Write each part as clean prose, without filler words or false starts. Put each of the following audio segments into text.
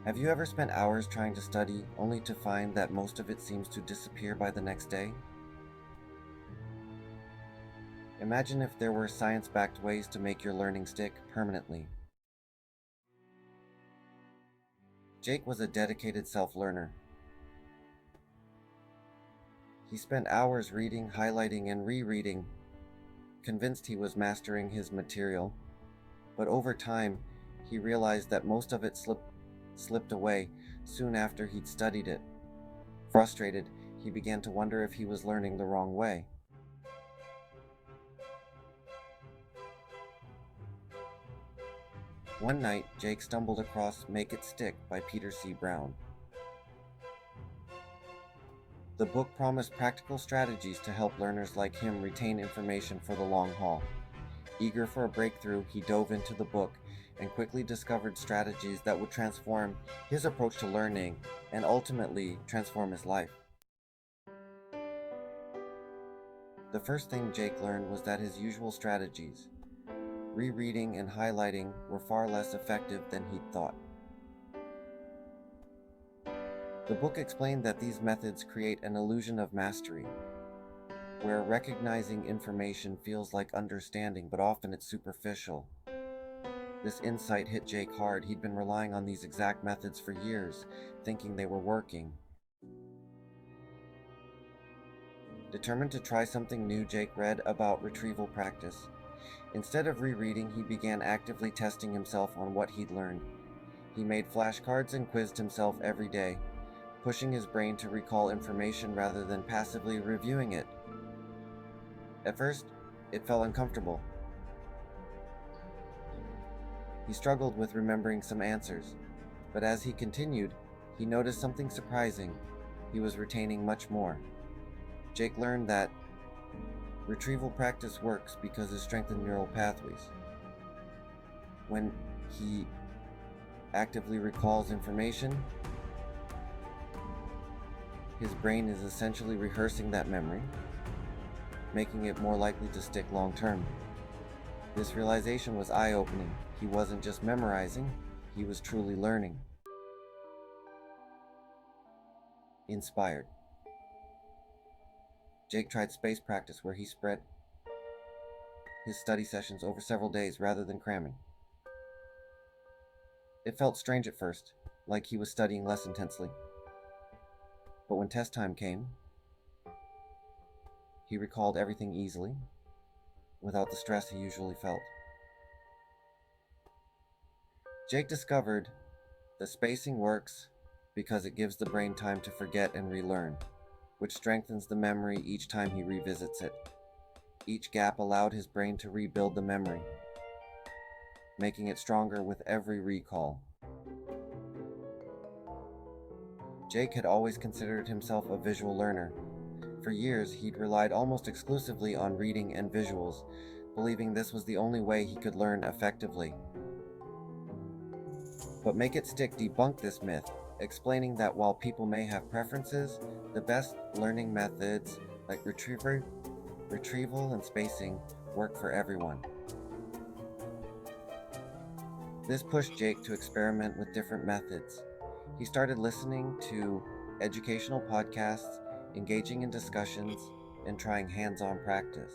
Have you ever spent hours trying to study only to find that most of it seems to disappear by the next day? Imagine if there were science-backed ways to make your learning stick permanently. Jake was a dedicated self-learner. He spent hours reading, highlighting, and rereading, convinced he was mastering his material. But over time, he realized that most of it slipped away soon after he'd studied it. Frustrated, he began to wonder if he was learning the wrong way. One night, Jake stumbled across Make It Stick by Peter C. Brown. The book promised practical strategies to help learners like him retain information for the long haul. Eager for a breakthrough, he dove into the book and quickly discovered strategies that would transform his approach to learning and ultimately transform his life. The first thing Jake learned was that his usual strategies, rereading and highlighting, were far less effective than he'd thought. The book explained that these methods create an illusion of mastery, where recognizing information feels like understanding, but often it's superficial. This insight hit Jake hard. He'd been relying on these exact methods for years, thinking they were working. Determined to try something new, Jake read about retrieval practice. Instead of rereading, he began actively testing himself on what he'd learned. He made flashcards and quizzed himself every day, pushing his brain to recall information rather than passively reviewing it. At first, it felt uncomfortable. He struggled with remembering some answers, but as he continued, he noticed something surprising. He was retaining much more. Jake learned that retrieval practice works because it strengthens neural pathways. When he actively recalls information, his brain is essentially rehearsing that memory, making it more likely to stick long term. This realization was eye-opening. He wasn't just memorizing, he was truly learning. Inspired. Jake tried space practice, where he spread his study sessions over several days rather than cramming. It felt strange at first, like he was studying less intensely. But when test time came, he recalled everything easily, without the stress he usually felt. Jake discovered that spacing works because it gives the brain time to forget and relearn, which strengthens the memory each time he revisits it. Each gap allowed his brain to rebuild the memory, making it stronger with every recall. Jake had always considered himself a visual learner. For years, he'd relied almost exclusively on reading and visuals, believing this was the only way he could learn effectively. But Make It Stick debunked this myth, explaining that while people may have preferences, the best learning methods like retrieval and spacing work for everyone. This pushed Jake to experiment with different methods. He started listening to educational podcasts, engaging in discussions, and trying hands-on practice.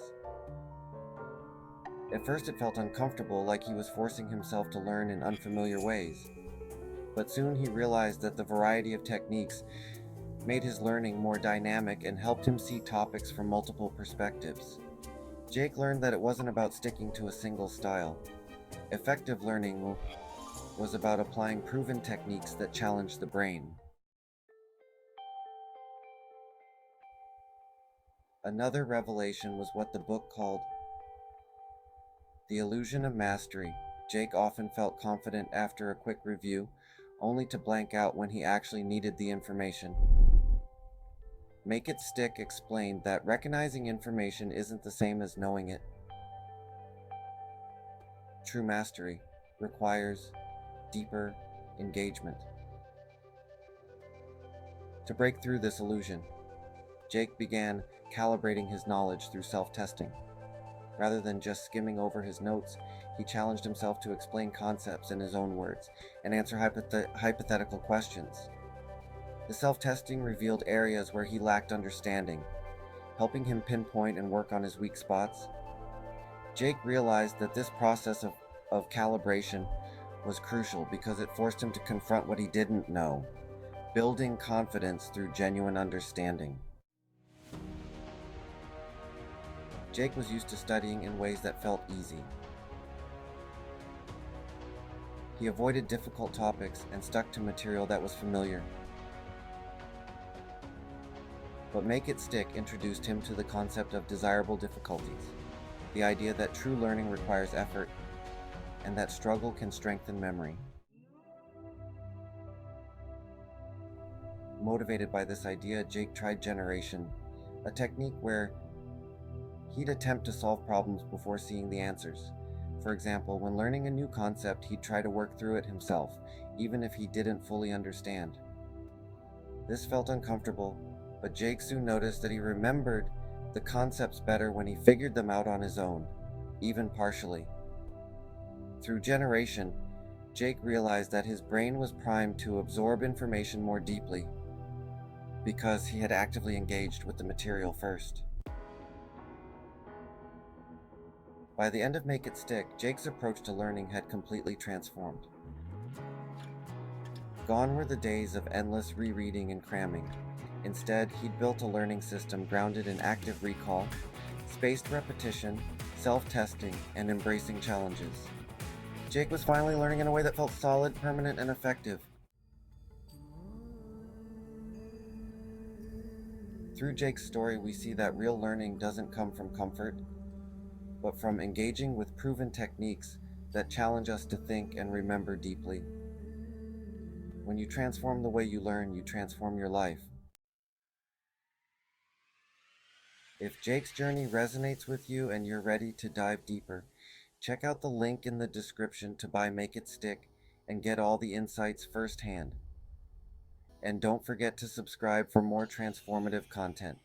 At first it felt uncomfortable, like he was forcing himself to learn in unfamiliar ways. But soon he realized that the variety of techniques made his learning more dynamic and helped him see topics from multiple perspectives. Jake learned that it wasn't about sticking to a single style. Effective learning was about applying proven techniques that challenged the brain. Another revelation was what the book called the illusion of mastery. Jake often felt confident after a quick review, only to blank out when he actually needed the information. Make It Stick explained that recognizing information isn't the same as knowing it. True mastery requires deeper engagement. To break through this illusion, Jake began calibrating his knowledge through self-testing. Rather than just skimming over his notes, he challenged himself to explain concepts in his own words and answer hypothetical questions. The self-testing revealed areas where he lacked understanding, helping him pinpoint and work on his weak spots. Jake realized that this process of calibration was crucial because it forced him to confront what he didn't know, building confidence through genuine understanding. Jake was used to studying in ways that felt easy. He avoided difficult topics and stuck to material that was familiar. But Make It Stick introduced him to the concept of desirable difficulties, the idea that true learning requires effort and that struggle can strengthen memory. Motivated by this idea, Jake tried generation, a technique where he'd attempt to solve problems before seeing the answers. For example, when learning a new concept, he'd try to work through it himself, even if he didn't fully understand. This felt uncomfortable, but Jake soon noticed that he remembered the concepts better when he figured them out on his own, even partially. Through generation, Jake realized that his brain was primed to absorb information more deeply because he had actively engaged with the material first. By the end of Make It Stick, Jake's approach to learning had completely transformed. Gone were the days of endless rereading and cramming. Instead, he'd built a learning system grounded in active recall, spaced repetition, self-testing, and embracing challenges. Jake was finally learning in a way that felt solid, permanent, and effective. Through Jake's story, we see that real learning doesn't come from comfort, but from engaging with proven techniques that challenge us to think and remember deeply. When you transform the way you learn, you transform your life. If Jake's journey resonates with you and you're ready to dive deeper, check out the link in the description to buy Make It Stick and get all the insights firsthand. And don't forget to subscribe for more transformative content.